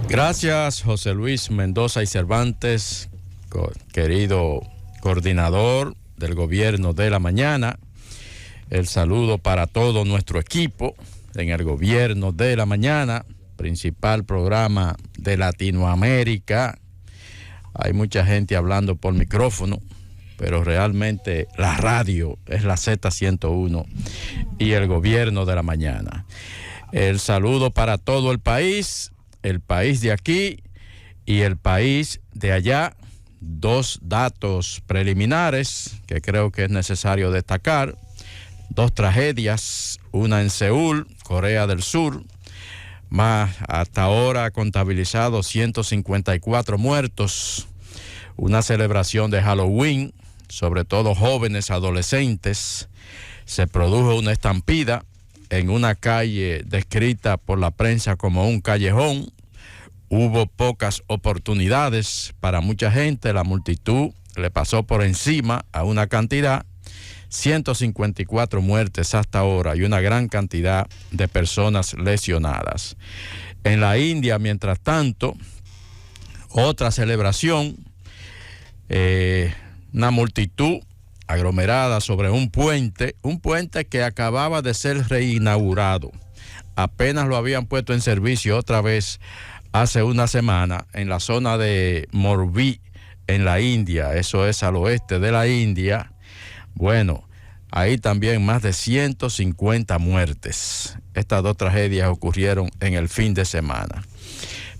Gracias, José Luis Mendoza y Cervantes, querido coordinador del Gobierno de la Mañana. El saludo para todo nuestro equipo en el Gobierno de la Mañana, principal programa de Latinoamérica. Hay mucha gente hablando por micrófono, pero realmente la radio es la Z101 y el Gobierno de la Mañana. El saludo para todo el país de aquí y el país de allá. Dos datos preliminares que creo que es necesario destacar. Dos tragedias, una en Seúl, Corea del Sur, más hasta ahora contabilizado 154 muertos. Una celebración de Halloween, sobre todo jóvenes, adolescentes. Se produjo una estampida en una calle descrita por la prensa como un callejón. Hubo pocas oportunidades para mucha gente, la multitud le pasó por encima a una cantidad, 154 muertes hasta ahora y una gran cantidad de personas lesionadas. En la India, mientras tanto, otra celebración, una multitud aglomerada sobre un puente que acababa de ser reinaugurado. Apenas lo habían puesto en servicio otra vez hace una semana en la zona de Morbi, en la India. Eso es al oeste de la India. Bueno, ahí también más de 150 muertes. Estas dos tragedias ocurrieron en el fin de semana.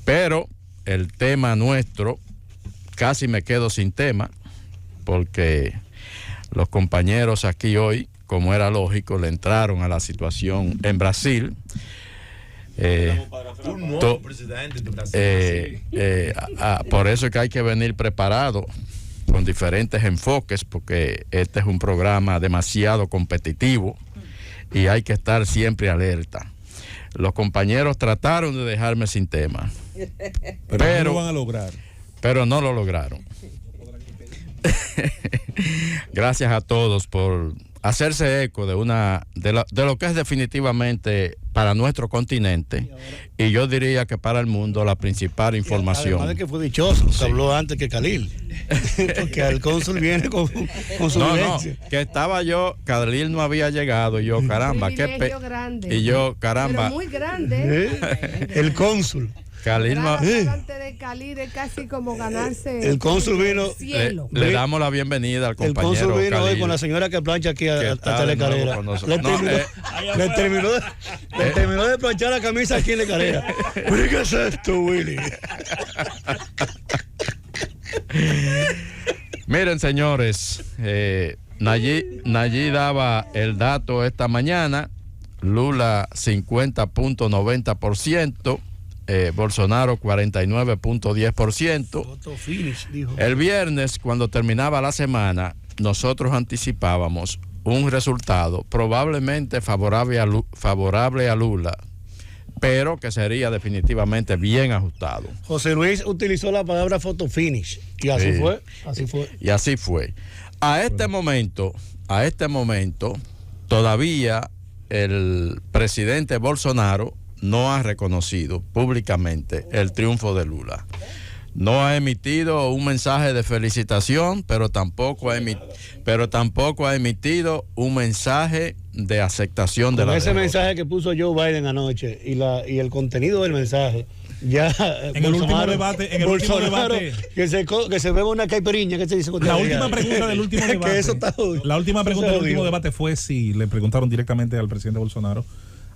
Pero el tema nuestro, casi me quedo sin tema, porque los compañeros aquí hoy, como era lógico, le entraron a la situación en Brasil. Un nuevo presidente de Brasil. Por eso es que hay que venir preparado con diferentes enfoques, porque este es un programa demasiado competitivo y hay que estar siempre alerta. Los compañeros trataron de dejarme sin tema, pero no lo van a lograr. Pero no lo lograron. Gracias a todos por hacerse eco de lo que es definitivamente para nuestro continente y yo diría que para el mundo la principal información. Además de que fue dichoso, se habló antes que Khalil, porque el cónsul viene con su vivencia. Que estaba yo, Khalil no había llegado y yo, caramba, y yo, caramba. Pero muy grande. El cónsul. Khalil no, delante de Khalil es casi como ganarse el cónsul vino. Le damos la bienvenida al compañero. El cónsul vino Khalil, hoy con la señora que plancha aquí hasta la escalera. Le terminó de planchar la camisa aquí en la escalera. ¿Pero qué es esto, Willy? Miren, señores, Nayib daba el dato esta mañana. Lula 50.90%. Bolsonaro 49.10%. El viernes, cuando terminaba la semana, nosotros anticipábamos un resultado probablemente favorable a Lula, pero que sería definitivamente bien ajustado. José Luis utilizó la palabra photo finish y así fue. Y así fue. A este momento, todavía el presidente Bolsonaro no ha reconocido públicamente el triunfo de Lula. No ha emitido un mensaje de felicitación, pero tampoco ha emitido un mensaje de aceptación de la derrota. Ese mensaje que puso Joe Biden anoche y el contenido del mensaje, ya en el último debate, que se beba una caipirinha, que se dice. La última pregunta del último debate. Que eso está la última pregunta del último debate fue si le preguntaron directamente al presidente Bolsonaro,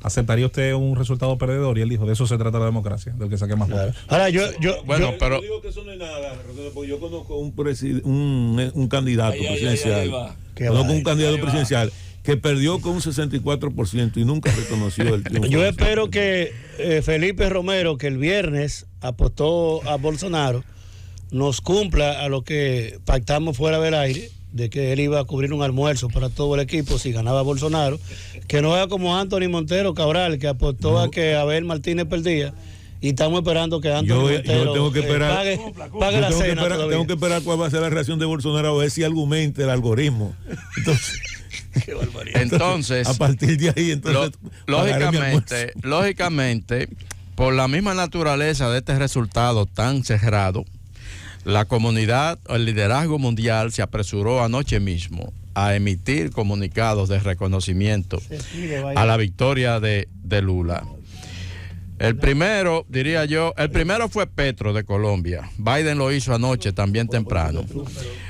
¿aceptaría usted un resultado perdedor? Y él dijo, de eso se trata la democracia, del que saque más votos. Ahora yo digo que eso no es nada, porque yo conozco un candidato presidencial. Conozco un candidato presidencial que perdió con un 64% y nunca reconoció el triunfo. Yo espero que Felipe Romero, que el viernes apostó a Bolsonaro, nos cumpla a lo que pactamos fuera del aire, de que él iba a cubrir un almuerzo para todo el equipo si ganaba Bolsonaro, que no haga como Anthony Montero Cabral, que apostó a que Abel Martínez perdía, y estamos esperando que Anthony Montero yo tengo que esperar, pague la cena. Tengo que esperar cuál va a ser la reacción de Bolsonaro, a ver si argumenta el algoritmo. Entonces, qué barbaridad. Entonces, a partir de ahí, entonces, lógicamente, por la misma naturaleza de este resultado tan cerrado, la comunidad, el liderazgo mundial se apresuró anoche mismo a emitir comunicados de reconocimiento a la victoria de Lula. El primero, diría yo, el primero fue Petro de Colombia. Biden lo hizo anoche también temprano.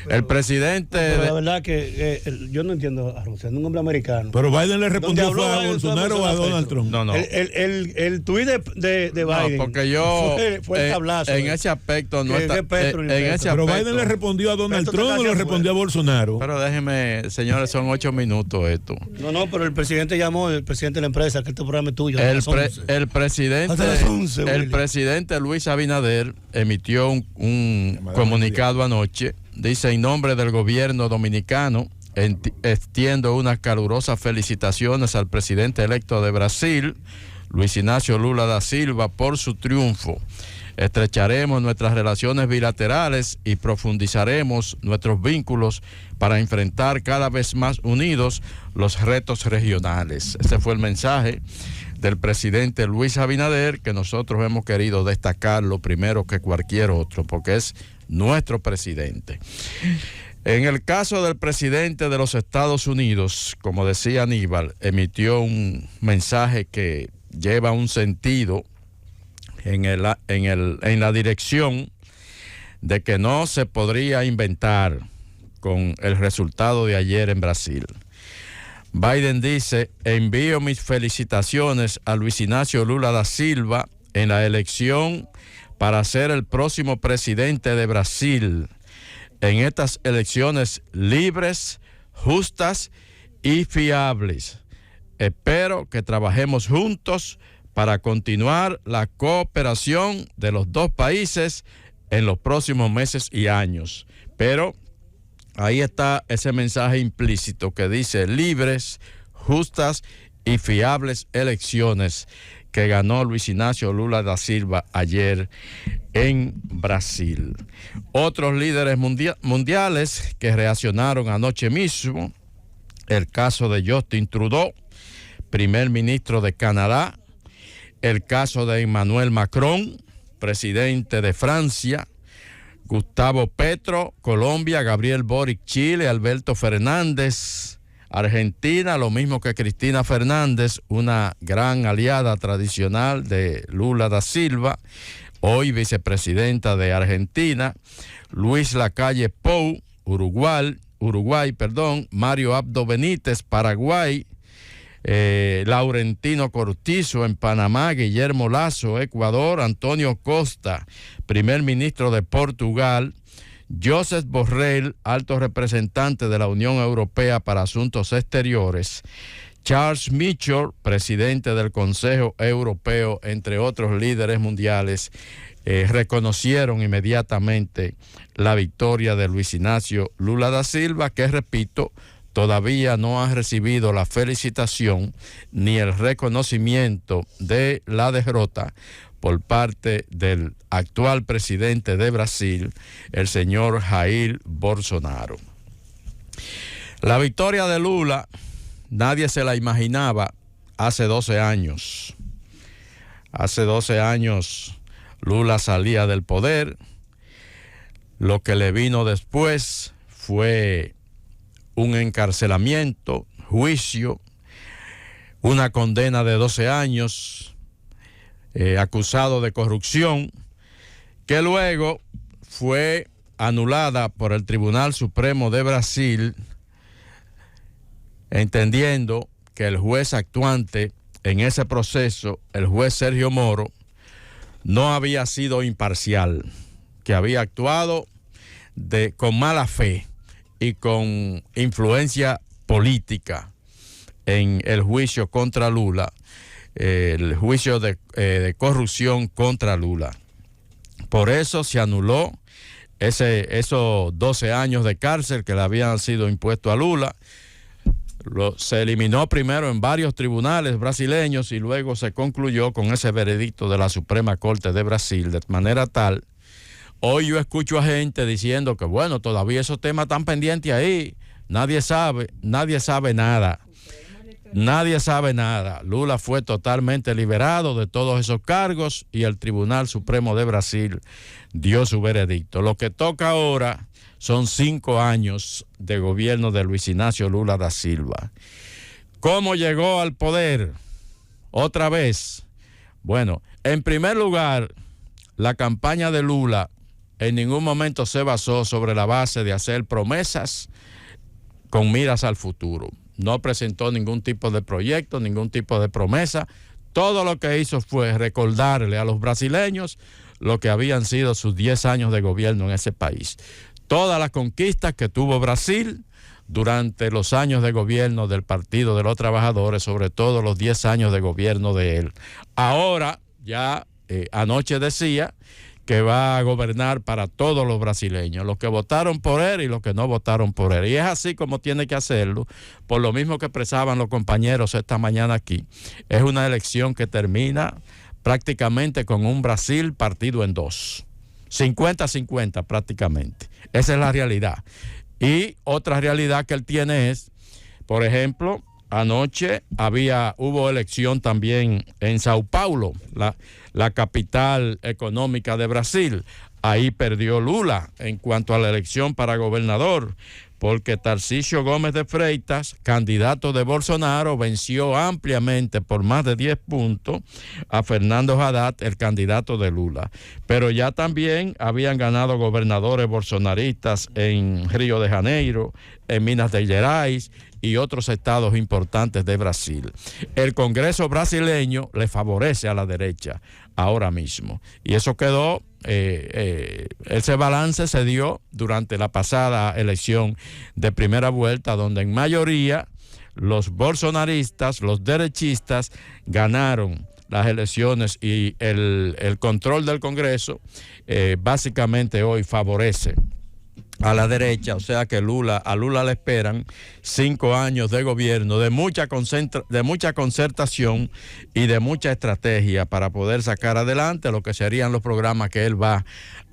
El presidente... Pero la verdad que yo no entiendo a Rusia, un hombre americano. Pero Biden le respondió fue a Bolsonaro o a Donald Trump. No. El tuit de Biden porque yo fue el tablazo. en ese aspecto no está... Petro, pero Biden le respondió a Donald Trump o le respondió a Bolsonaro. Pero déjeme, señores, son 8 minutos esto. No, pero el presidente llamó, el presidente de la empresa, que este programa es tuyo. El presidente Luis Abinader emitió un comunicado anoche. Dice: en nombre del gobierno dominicano, extiendo unas calurosas felicitaciones al presidente electo de Brasil, Luis Ignacio Lula da Silva, por su triunfo. Estrecharemos nuestras relaciones bilaterales y profundizaremos nuestros vínculos para enfrentar cada vez más unidos los retos regionales. Ese fue el mensaje del presidente Luis Abinader, que nosotros hemos querido destacarlo primero que cualquier otro, porque es nuestro presidente. En el caso del presidente de los Estados Unidos, como decía Aníbal, emitió un mensaje que lleva un sentido en la dirección de que no se podría inventar con el resultado de ayer en Brasil. Biden dice: envío mis felicitaciones a Luis Ignacio Lula da Silva en la elección para ser el próximo presidente de Brasil en estas elecciones libres, justas y fiables. Espero que trabajemos juntos para continuar la cooperación de los dos países en los próximos meses y años. Pero ahí está ese mensaje implícito que dice libres, justas y fiables elecciones que ganó Luis Ignacio Lula da Silva ayer en Brasil. Otros líderes mundiales que reaccionaron anoche mismo: el caso de Justin Trudeau, primer ministro de Canadá; el caso de Emmanuel Macron, presidente de Francia; Gustavo Petro, Colombia; Gabriel Boric, Chile; Alberto Fernández, Argentina, lo mismo que Cristina Fernández, una gran aliada tradicional de Lula da Silva, hoy vicepresidenta de Argentina; Luis Lacalle Pou, Uruguay, Mario Abdo Benítez, Paraguay; Laurentino Cortizo en Panamá; Guillermo Lasso, Ecuador; Antonio Costa, primer ministro de Portugal; Josep Borrell, alto representante de la Unión Europea para Asuntos Exteriores; Charles Michel, presidente del Consejo Europeo, entre otros líderes mundiales, reconocieron inmediatamente la victoria de Luis Ignacio Lula da Silva, que, repito, todavía no ha recibido la felicitación ni el reconocimiento de la derrota por parte del actual presidente de Brasil, el señor Jair Bolsonaro. La victoria de Lula nadie se la imaginaba hace 12 años. Hace 12 años Lula salía del poder. Lo que le vino después fue un encarcelamiento, juicio, una condena de 12 años, acusado de corrupción, que luego fue anulada por el Tribunal Supremo de Brasil, entendiendo que el juez actuante en ese proceso, el juez Sergio Moro, no había sido imparcial, que había actuado con mala fe y con influencia política en el juicio contra Lula, el juicio de corrupción contra Lula. Por eso se anuló esos 12 años de cárcel que le habían sido impuestos a Lula. Se eliminó primero en varios tribunales brasileños y luego se concluyó con ese veredicto de la Suprema Corte de Brasil, de manera tal. Hoy yo escucho a gente diciendo que bueno, todavía esos temas están pendientes ahí, nadie sabe nada. Nadie sabe nada. Lula fue totalmente liberado de todos esos cargos y el Tribunal Supremo de Brasil dio su veredicto. Lo que toca ahora son 5 años de gobierno de Luis Ignacio Lula da Silva. ¿Cómo llegó al poder? Otra vez. Bueno, en primer lugar, la campaña de Lula en ningún momento se basó sobre la base de hacer promesas con miras al futuro. No presentó ningún tipo de proyecto, ningún tipo de promesa. Todo lo que hizo fue recordarle a los brasileños lo que habían sido sus 10 años de gobierno en ese país. Todas las conquistas que tuvo Brasil durante los años de gobierno del Partido de los Trabajadores, sobre todo los 10 años de gobierno de él. Ahora, ya anoche decía que va a gobernar para todos los brasileños, los que votaron por él y los que no votaron por él. Y es así como tiene que hacerlo, por lo mismo que expresaban los compañeros esta mañana aquí. Es una elección que termina prácticamente con un Brasil partido en dos. 50-50 prácticamente. Esa es la realidad. Y otra realidad que él tiene es, por ejemplo, anoche hubo elección también en Sao Paulo, la capital económica de Brasil. Ahí perdió Lula en cuanto a la elección para gobernador, porque Tarcísio Gomes de Freitas, candidato de Bolsonaro, venció ampliamente por más de 10 puntos a Fernando Haddad, el candidato de Lula. Pero ya también habían ganado gobernadores bolsonaristas en Río de Janeiro, en Minas Gerais y otros estados importantes de Brasil. El Congreso brasileño le favorece a la derecha ahora mismo. Y eso quedó, ese balance se dio durante la pasada elección de primera vuelta, donde en mayoría los bolsonaristas, los derechistas, ganaron las elecciones y el control del Congreso básicamente hoy favorece a la derecha, o sea que a Lula le esperan 5 años de gobierno de mucha concertación y de mucha estrategia para poder sacar adelante lo que serían los programas que él va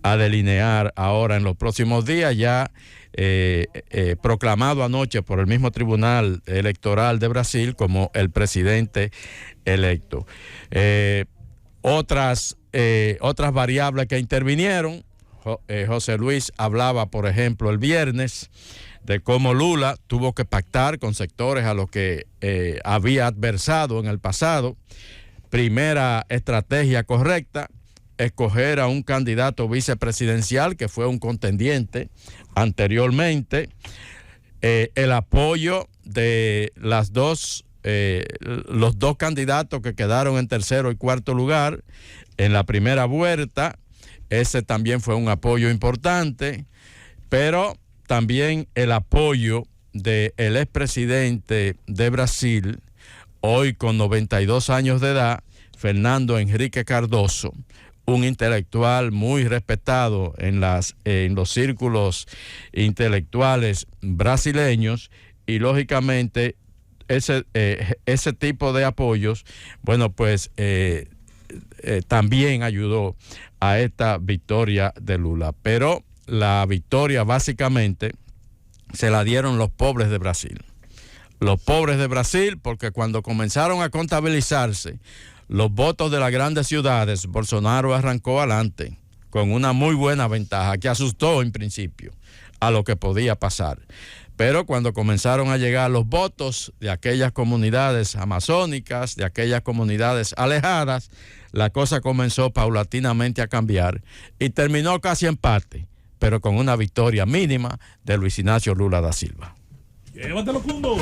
a delinear ahora en los próximos días, ya proclamado anoche por el mismo Tribunal Electoral de Brasil como el presidente electo. Otras variables que intervinieron. José Luis hablaba, por ejemplo, el viernes de cómo Lula tuvo que pactar con sectores a los que había adversado en el pasado. Primera estrategia correcta, escoger a un candidato vicepresidencial que fue un contendiente anteriormente. El apoyo de los dos candidatos que quedaron en tercero y cuarto lugar en la primera vuelta. Ese también fue un apoyo importante, pero también el apoyo del expresidente de Brasil, hoy con 92 años de edad, Fernando Henrique Cardoso, un intelectual muy respetado en los círculos intelectuales brasileños, y lógicamente ese tipo de apoyos, bueno, pues también ayudó a esta victoria de Lula. Pero la victoria básicamente se la dieron los pobres de Brasil. Los pobres de Brasil, porque cuando comenzaron a contabilizarse los votos de las grandes ciudades, Bolsonaro arrancó adelante con una muy buena ventaja que asustó en principio a lo que podía pasar. Pero cuando comenzaron a llegar los votos de aquellas comunidades amazónicas, de aquellas comunidades alejadas, la cosa comenzó paulatinamente a cambiar y terminó casi empate, pero con una victoria mínima de Luis Ignacio Lula da Silva. Llévatelo, Cundo.